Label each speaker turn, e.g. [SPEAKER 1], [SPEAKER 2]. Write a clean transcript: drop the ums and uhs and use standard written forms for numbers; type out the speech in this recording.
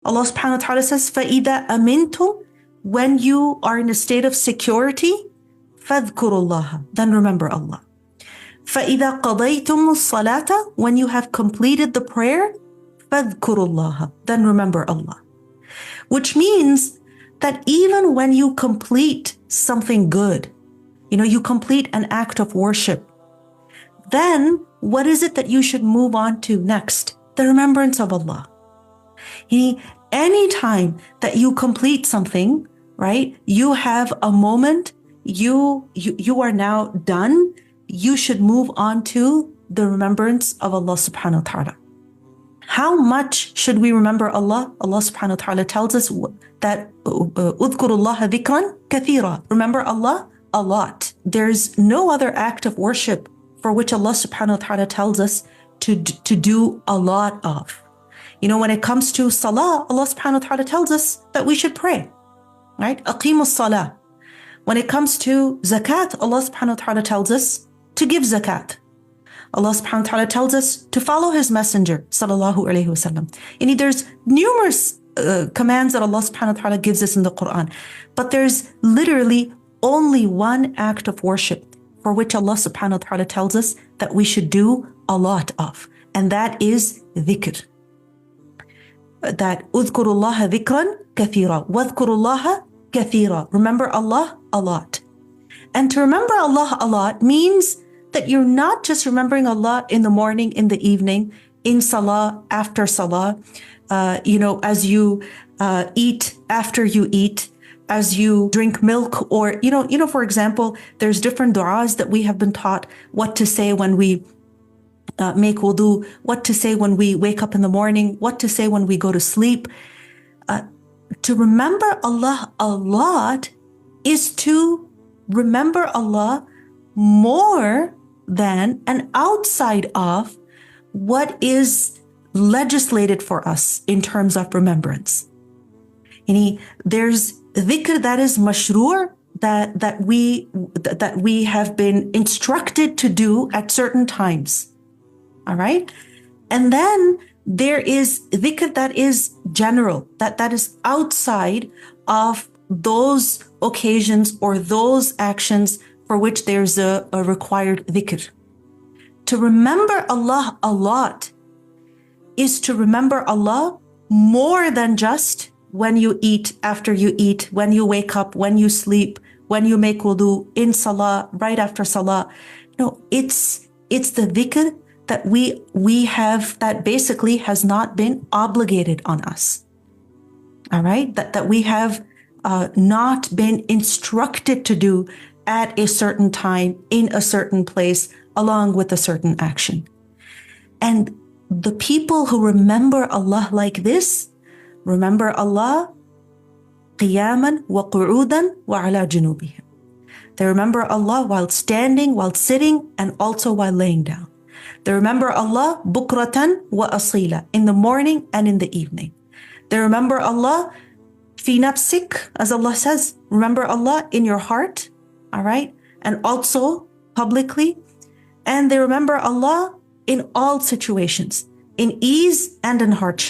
[SPEAKER 1] Allah subhanahu wa ta'ala says, فَإِذَا أَمِنْتُمْ, when you are in a state of security, فَاذْكُرُوا اللَّهَ, then remember Allah. فَإِذَا قَضَيْتُمُ الصَّلَاةَ, when you have completed the prayer, فَاذْكُرُوا اللَّهَ, then remember Allah. Which means that even when you complete something good, you complete an act of worship, then what is it that you should move on to next? The remembrance of Allah. Any time that you complete something, right, you have a moment, you are now done, you should move on to the remembrance of Allah subhanahu wa ta'ala. How much should we remember Allah? Allah subhanahu wa ta'ala tells us that اذكروا الله ذكرا كثيرا. Remember Allah a lot. There's no other act of worship for which Allah subhanahu wa ta'ala tells us to do a lot of. When it comes to salah, Allah subhanahu wa ta'ala tells us that we should pray, right? أقيموا الصلاة. When it comes to zakat, Allah subhanahu wa ta'ala tells us to give zakat. Allah subhanahu wa ta'ala tells us to follow His Messenger, sallallahu alayhi wa sallam. There's numerous commands that Allah subhanahu wa ta'ala gives us in the Quran. But there's literally only one act of worship for which Allah subhanahu wa ta'ala tells us that we should do a lot of. And that is dhikr. That اذكروا الله ذكرا كثيرا واذكروا الله كثيرا. Remember Allah a lot. And to remember Allah a lot means that you're not just remembering Allah in the morning, in the evening, in salah, after salah, as you eat, after you eat, as you drink milk, or, for example, there's different du'as that we have been taught what to say when we make wudu, what to say when we wake up in the morning, what to say when we go to sleep. To remember Allah a lot is to remember Allah more than and outside of what is legislated for us in terms of remembrance. There's dhikr that is mashru', that we have been instructed to do at certain times. All right? And then there is dhikr that is general, that is outside of those occasions or those actions for which there's a required dhikr. To remember Allah a lot is to remember Allah more than just when you eat, after you eat, when you wake up, when you sleep, when you make wudu, in salah, right after salah. No, it's the dhikr that we have, that basically has not been obligated on us. All right? That we have not been instructed to do at a certain time, in a certain place, along with a certain action. And the people who remember Allah like this, remember Allah qiyaman wa qu'udan wa ala junubihim. They remember Allah while standing, while sitting, and also while laying down. They remember Allah bukratan wa asila, in the morning and in the evening. They remember Allah fi nafsik, as Allah says, remember Allah in your heart, all right? And also publicly. And they remember Allah in all situations, in ease and in hardship.